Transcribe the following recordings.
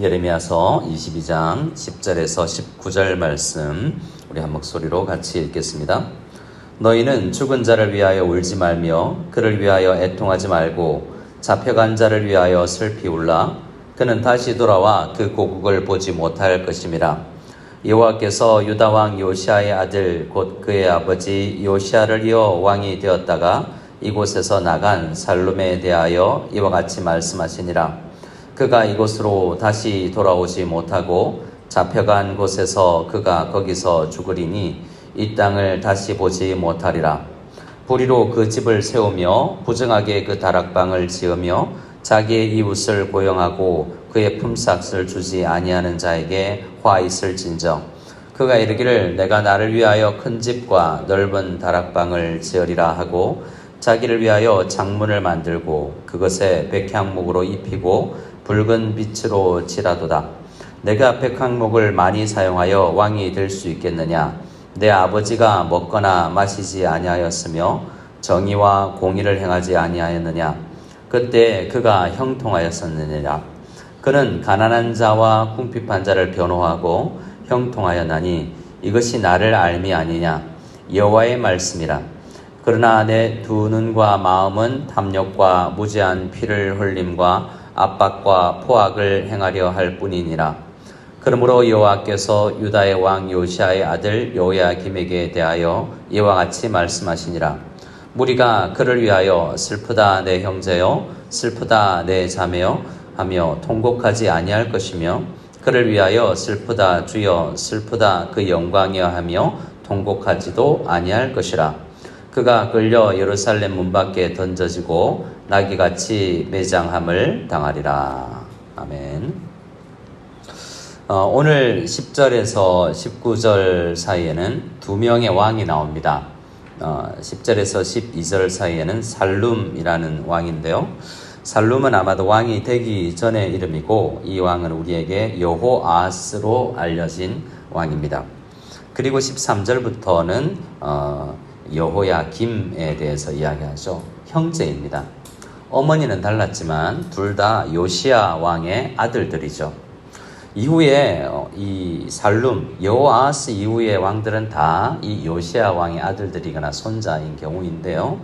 예레미야서 22장 10절에서 19절 말씀 우리 한 목소리로 같이 읽겠습니다. 너희는 죽은 자를 위하여 울지 말며 그를 위하여 애통하지 말고 잡혀간 자를 위하여 슬피 울라. 그는 다시 돌아와 그 고국을 보지 못할 것임이라. 여호와께서 유다 왕 요시아의 아들 곧 그의 아버지 요시아를 이어 왕이 되었다가 이곳에서 나간 살룸에 대하여 이와 같이 말씀하시니라. 그가 이곳으로 다시 돌아오지 못하고 잡혀간 곳에서 그가 거기서 죽으리니 이 땅을 다시 보지 못하리라. 불의로 그 집을 세우며 부정하게 그 다락방을 지으며 자기의 이웃을 고용하고 그의 품삯을 주지 아니하는 자에게 화 있을진저. 그가 이르기를 내가 나를 위하여 큰 집과 넓은 다락방을 지으리라 하고 자기를 위하여 창문을 만들고 그것에 백향목으로 입히고 붉은 빛으로 칠하도다. 내가 백향목을 많이 사용하여 왕이 될 수 있겠느냐? 내 아버지가 먹거나 마시지 아니하였으며 정의와 공의를 행하지 아니하였느냐? 그때 그가 형통하였었느니라. 그는 가난한 자와 궁핍한 자를 변호하고 형통하였나니 이것이 나를 알미 아니냐? 여호와의 말씀이라. 그러나 내 두 눈과 마음은 탐욕과 무지한 피를 흘림과 압박과 포악을 행하려 할 뿐이니라. 그러므로 여호와께서 유다의 왕 요시아의 아들 요야김에게 대하여 이와 같이 말씀하시니라. 무리가 그를 위하여 슬프다 내 형제여 슬프다 내 자매여 하며 통곡하지 아니할 것이며 그를 위하여 슬프다 주여 슬프다 그 영광이여 하며 통곡하지도 아니할 것이라. 그가 끌려 예루살렘 문 밖에 던져지고 나귀같이 매장함을 당하리라. 아멘. 오늘 10절에서 19절 사이에는 두 명의 왕이 나옵니다. 10절에서 12절 사이에는 살룸이라는 왕인데요. 살룸은 아마도 왕이 되기 전의 이름이고 이 왕은 우리에게 여호아스로 알려진 왕입니다. 그리고 13절부터는 여호야김에 대해서 이야기하죠. 형제입니다. 어머니는 달랐지만 둘 다 요시야 왕의 아들들이죠. 이후에 이 살룸, 여호아스 이후의 왕들은 다 이 요시야 왕의 아들들이거나 손자인 경우인데요.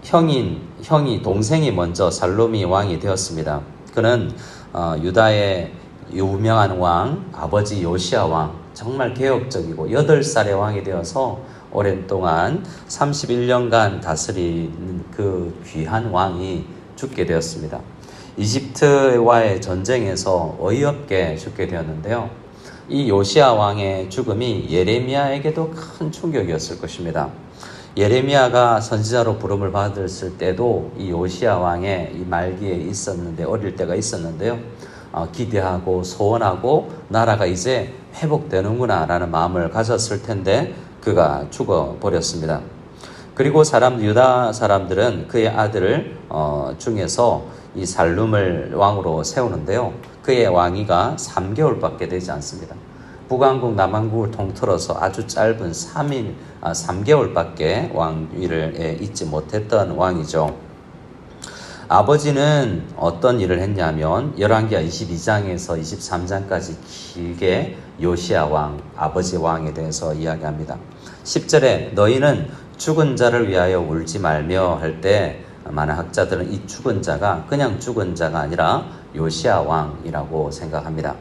형이 동생이 먼저 살룸이 왕이 되었습니다. 그는 유다의 유명한 왕, 아버지 요시야 왕, 정말 개혁적이고 8살의 왕이 되어서 오랜 동안 31년간 다스린 그 귀한 왕이 죽게 되었습니다. 이집트와의 전쟁에서 어이없게 죽게 되었는데요. 이 요시야 왕의 죽음이 예레미야에게도 큰 충격이었을 것입니다. 예레미야가 선지자로 부름을 받았을 때도 이 요시야 왕의 이 말기에 있었는데 어릴 때가 있었는데요. 기대하고 소원하고 나라가 이제 회복되는구나 라는 마음을 가졌을 텐데 그가 죽어버렸습니다. 그리고 유다 사람들은 그의 아들을 중에서 이 살룸을 왕으로 세우는데요. 그의 왕위가 3개월밖에 되지 않습니다. 북왕국 남왕국을 통틀어서 아주 짧은 3개월밖에 왕위를 잇지 못했던 왕이죠. 아버지는 어떤 일을 했냐면 열왕기하 22장에서 23장까지 길게 요시야 왕, 아버지 왕에 대해서 이야기합니다. 10절에 너희는 죽은 자를 위하여 울지 말며 할 때 많은 학자들은 이 죽은 자가 그냥 죽은 자가 아니라 요시야 왕이라고 생각합니다.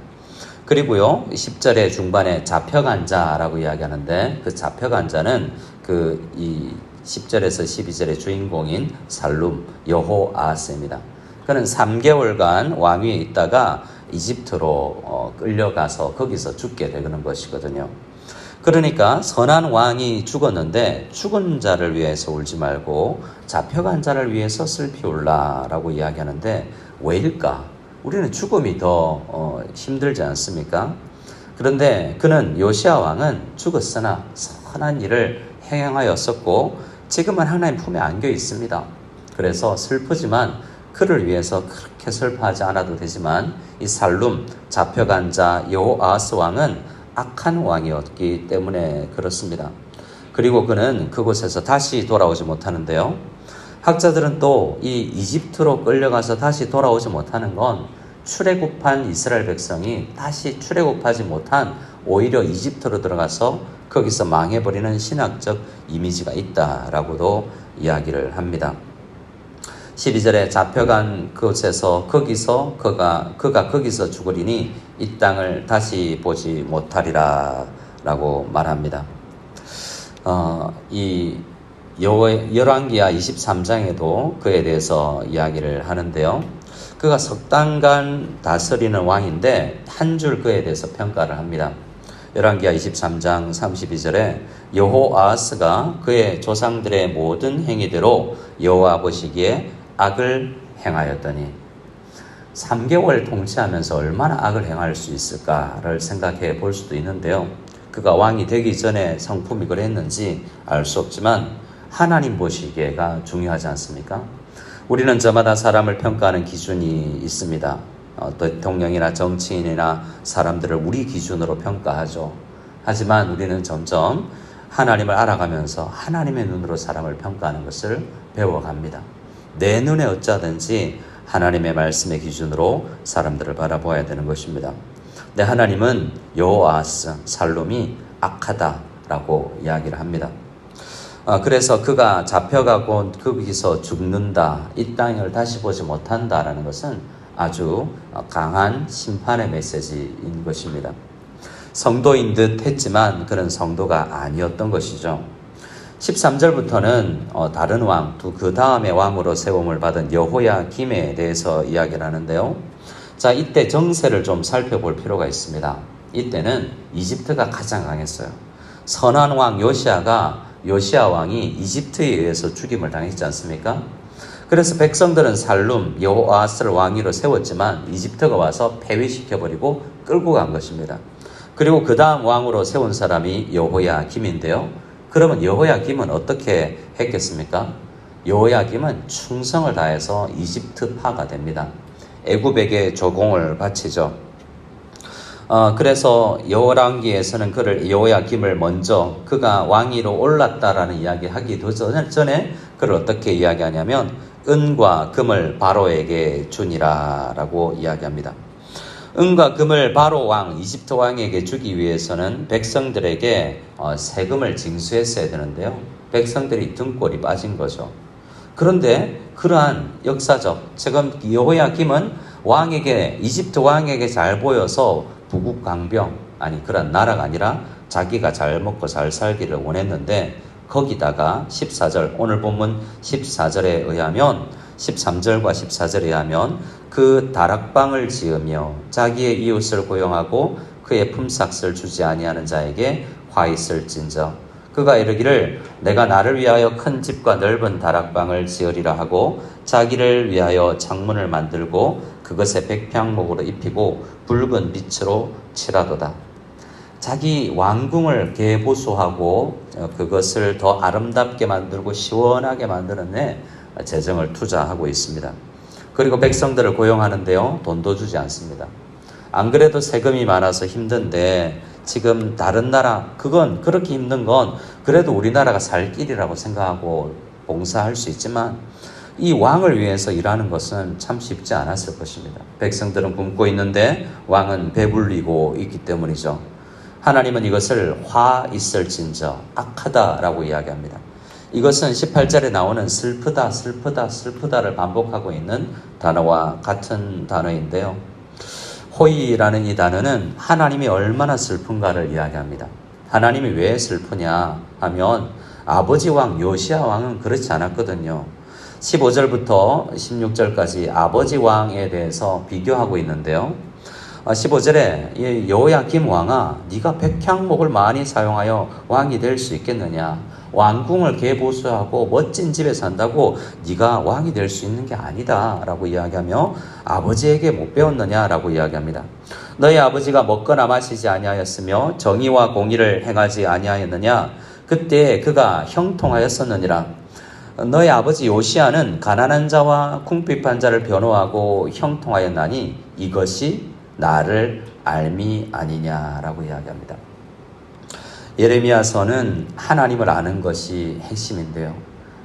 그리고요 10절의 중반에 잡혀간 자라고 이야기하는데 그 잡혀간 자는 이 10절에서 12절의 주인공인 살룸 여호아스입니다. 그는 3개월간 왕위에 있다가 이집트로 끌려가서 거기서 죽게 되는 것이거든요. 그러니까 선한 왕이 죽었는데 죽은 자를 위해서 울지 말고 잡혀간 자를 위해서 슬피 울라라고 이야기하는데 왜일까? 우리는 죽음이 더 힘들지 않습니까? 그런데 그는 요시야 왕은 죽었으나 선한 일을 행하였었고 지금은 하나님 품에 안겨 있습니다. 그래서 슬프지만 그를 위해서 그렇게 슬퍼하지 않아도 되지만 이 살룸 잡혀간 자 여호아스 왕은 악한 왕이었기 때문에 그렇습니다. 그리고 그는 그곳에서 다시 돌아오지 못하는데요. 학자들은 또 이 이집트로 끌려가서 다시 돌아오지 못하는 건 출애굽한 이스라엘 백성이 다시 출애굽하지 못한 오히려 이집트로 들어가서 거기서 망해버리는 신학적 이미지가 있다라고도 이야기를 합니다. 12절에 잡혀간 곳에서 거기서 그가 거기서 죽으리니 이 땅을 다시 보지 못하리라 라고 말합니다. 이 열왕기하 23장에도 그에 대해서 이야기를 하는데요. 그가 석 달간 다스리는 왕인데 한 줄 그에 대해서 평가를 합니다. 열왕기하 23장 32절에 여호아하스가 그의 조상들의 모든 행위대로 여호와 보시기에 악을 행하였더니 3개월 통치하면서 얼마나 악을 행할 수 있을까를 생각해 볼 수도 있는데요. 그가 왕이 되기 전에 성품이 그랬는지 알 수 없지만 하나님 보시기에가 중요하지 않습니까? 우리는 저마다 사람을 평가하는 기준이 있습니다. 대통령이나 정치인이나 사람들을 우리 기준으로 평가하죠. 하지만 우리는 점점 하나님을 알아가면서 하나님의 눈으로 사람을 평가하는 것을 배워갑니다. 내 눈에 어쩌든지 하나님의 말씀의 기준으로 사람들을 바라보아야 되는 것입니다. 네, 하나님은 여호아하스, 살룸이 악하다라고 이야기를 합니다. 그래서 그가 잡혀가고 거기서 죽는다, 이 땅을 다시 보지 못한다라는 것은 아주 강한 심판의 메시지인 것입니다. 성도인 듯 했지만 그는 성도가 아니었던 것이죠. 13절부터는 다른 왕, 그 다음에 왕으로 세움을 받은 여호야김에 대해서 이야기를 하는데요. 자, 이때 정세를 좀 살펴볼 필요가 있습니다. 이때는 이집트가 가장 강했어요. 선한 왕 요시야 왕이 이집트에 의해서 죽임을 당했지 않습니까? 그래서 백성들은 살룸, 여호아하스를 왕위로 세웠지만 이집트가 와서 폐위시켜버리고 끌고 간 것입니다. 그리고 그 다음 왕으로 세운 사람이 여호야김인데요. 그러면 여호야김은 어떻게 했겠습니까? 여호야김은 충성을 다해서 이집트파가 됩니다. 애굽에게 조공을 바치죠. 그래서 열왕기에서는 그를 여호야김을 먼저 그가 왕위로 올랐다라는 이야기하기도 전에 그를 어떻게 이야기하냐면 은과 금을 바로에게 주니라라고 이야기합니다. 은과 금을 바로 왕, 이집트 왕에게 주기 위해서는 백성들에게 세금을 징수했어야 되는데요. 백성들이 등골이 빠진 거죠. 그런데 그러한 역사적, 지금 여호야김은 이집트 왕에게 잘 보여서 부국강병, 그런 나라가 아니라 자기가 잘 먹고 잘 살기를 원했는데 거기다가 14절, 오늘 본문 14절에 의하면 13절과 14절에 의하면 그 다락방을 지으며 자기의 이웃을 고용하고 그의 품삯을 주지 아니하는 자에게 화 있을진저 그가 이르기를 내가 나를 위하여 큰 집과 넓은 다락방을 지으리라 하고 자기를 위하여 창문을 만들고 그것에 백향목으로 입히고 붉은 빛으로 칠하도다. 자기 왕궁을 개보수하고 그것을 더 아름답게 만들고 시원하게 만드는 데 재정을 투자하고 있습니다. 그리고 백성들을 고용하는데요, 돈도 주지 않습니다. 안 그래도 세금이 많아서 힘든데 지금 다른 나라, 그건 그렇게 힘든 건 그래도 우리나라가 살 길이라고 생각하고 봉사할 수 있지만 이 왕을 위해서 일하는 것은 참 쉽지 않았을 것입니다. 백성들은 굶고 있는데 왕은 배불리고 있기 때문이죠. 하나님은 이것을 화 있을진저 악하다라고 이야기합니다. 이것은 18절에 나오는 슬프다를 반복하고 있는 단어와 같은 단어인데요. 호이라는 이 단어는 하나님이 얼마나 슬픈가를 이야기합니다. 하나님이 왜 슬프냐 하면 아버지 왕 요시야 왕은 그렇지 않았거든요. 15절부터 16절까지 아버지 왕에 대해서 비교하고 있는데요. 15절에 여호야김 왕아, 네가 백향목을 많이 사용하여 왕이 될 수 있겠느냐? 왕궁을 개보수하고 멋진 집에 산다고 네가 왕이 될 수 있는 게 아니다 라고 이야기하며 아버지에게 못 배웠느냐 라고 이야기합니다. 너희 아버지가 먹거나 마시지 아니하였으며 정의와 공의를 행하지 아니하였느냐? 그때 그가 형통하였었느니라. 너희 아버지 요시야는 가난한 자와 궁핍한 자를 변호하고 형통하였나니 이것이 나를 알미 아니냐라고 이야기합니다. 예레미야서는 하나님을 아는 것이 핵심인데요.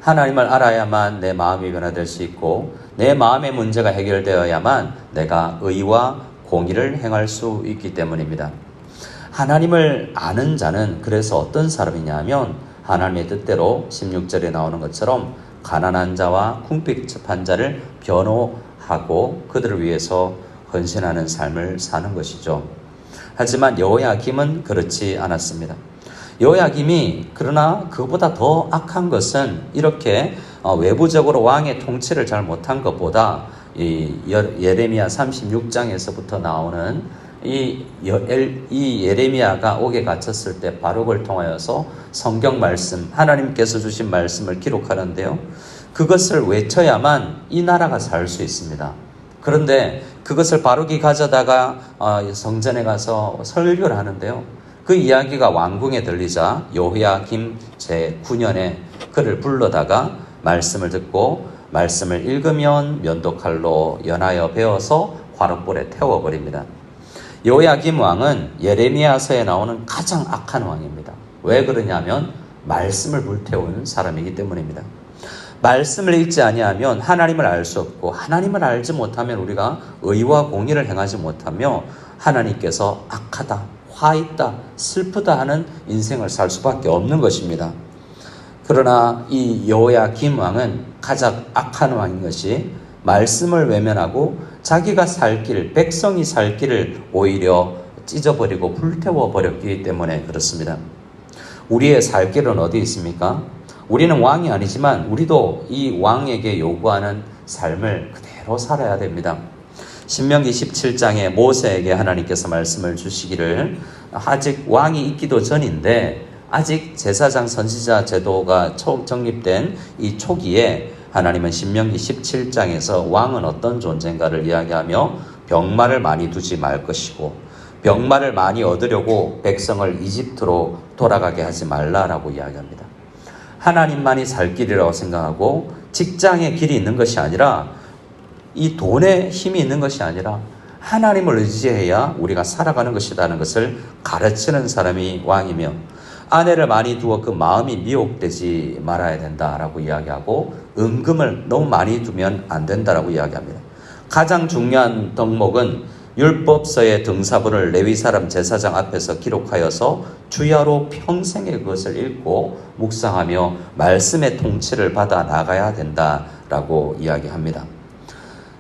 하나님을 알아야만 내 마음이 변화될 수 있고 내 마음의 문제가 해결되어야만 내가 의와 공의를 행할 수 있기 때문입니다. 하나님을 아는 자는 그래서 어떤 사람이냐 하면 하나님의 뜻대로 16절에 나오는 것처럼 가난한 자와 궁핍한 자를 변호하고 그들을 위해서 헌신하는 삶을 사는 것이죠. 하지만 여호야김은 그렇지 않았습니다. 여호야김이 그러나 그보다 더 악한 것은 이렇게 외부적으로 왕의 통치를 잘 못한 것보다 이 예레미야 36장에서부터 나오는 이 예레미야가 옥에 갇혔을 때 바룩을 통하여서 성경 말씀, 하나님께서 주신 말씀을 기록하는데요. 그것을 외쳐야만 이 나라가 살 수 있습니다. 그런데 그것을 바룩이 가져다가 성전에 가서 설교를 하는데요. 그 이야기가 왕궁에 들리자 여호야김 제9년에 그를 불러다가 말씀을 듣고 말씀을 읽으면 면도칼로 연하여 베어서 화롯불에 태워버립니다. 여호야김 왕은 예레미야서에 나오는 가장 악한 왕입니다. 왜 그러냐면 말씀을 불태운 사람이기 때문입니다. 말씀을 읽지 아니하면 하나님을 알 수 없고 하나님을 알지 못하면 우리가 의와 공의를 행하지 못하며 하나님께서 악하다, 화 있다, 슬프다 하는 인생을 살 수밖에 없는 것입니다. 그러나 이 여호야김 왕은 가장 악한 왕인 것이 말씀을 외면하고 자기가 살 길, 백성이 살 길을 오히려 찢어버리고 불태워버렸기 때문에 그렇습니다. 우리의 살 길은 어디 있습니까? 우리는 왕이 아니지만 우리도 이 왕에게 요구하는 삶을 그대로 살아야 됩니다. 신명기 17장에 모세에게 하나님께서 말씀을 주시기를 아직 왕이 있기도 전인데 아직 제사장 선지자 제도가 정립된 이 초기에 하나님은 신명기 17장에서 왕은 어떤 존재인가를 이야기하며 병마를 많이 두지 말 것이고 병마를 많이 얻으려고 백성을 이집트로 돌아가게 하지 말라라고 이야기합니다. 하나님만이 살 길이라고 생각하고 직장의 길이 있는 것이 아니라 이 돈에 힘이 있는 것이 아니라 하나님을 의지해야 우리가 살아가는 것이라는 것을 가르치는 사람이 왕이며 아내를 많이 두어 그 마음이 미혹되지 말아야 된다라고 이야기하고 은금을 너무 많이 두면 안 된다라고 이야기합니다. 가장 중요한 덕목은 율법서의 등사본을 레위 사람 제사장 앞에서 기록하여서 주야로 평생에 그것을 읽고 묵상하며 말씀의 통치를 받아 나가야 된다라고 이야기합니다.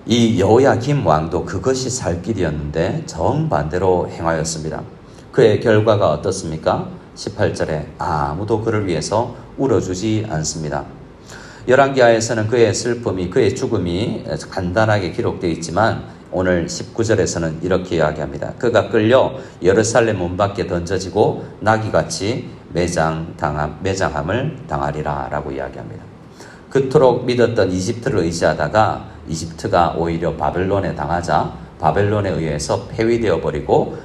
이 여호야김 왕도 그것이 살 길이었는데 정반대로 행하였습니다. 그의 결과가 어떻습니까? 18절에 아무도 그를 위해서 울어주지 않습니다. 열왕기하에서는 그의 슬픔이, 그의 죽음이 간단하게 기록되어 있지만 오늘 19절에서는 이렇게 이야기합니다. 그가 끌려 예루살렘 문 밖에 던져지고 나귀같이 매장함을 당하리라 라고 이야기합니다. 그토록 믿었던 이집트를 의지하다가 이집트가 오히려 바벨론에 당하자 바벨론에 의해서 폐위되어 버리고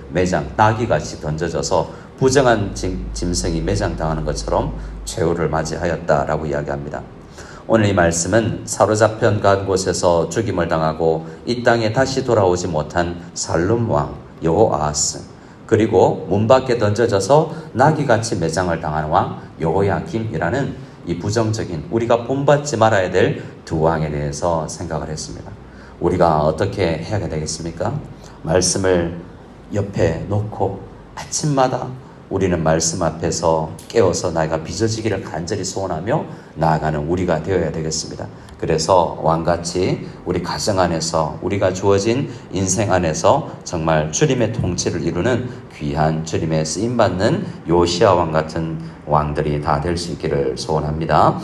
나귀같이 던져져서 부정한 짐승이 매장당하는 것처럼 최후를 맞이하였다라고 이야기합니다. 오늘 이 말씀은 사로잡혀 간 곳에서 죽임을 당하고 이 땅에 다시 돌아오지 못한 살룸 왕 여호아하스, 그리고 문 밖에 던져져서 나귀같이 매장을 당한 왕 여호야김이라는 이 부정적인, 우리가 본받지 말아야 될 두 왕에 대해서 생각을 했습니다. 우리가 어떻게 해야 되겠습니까? 말씀을 옆에 놓고 아침마다 우리는 말씀 앞에서 깨어서 나이가 빚어지기를 간절히 소원하며 나아가는 우리가 되어야 되겠습니다. 그래서 왕같이 우리 가정 안에서 우리가 주어진 인생 안에서 정말 주님의 통치를 이루는 귀한 주님의 쓰임받는 요시야 왕 같은 왕들이 다 될 수 있기를 소원합니다.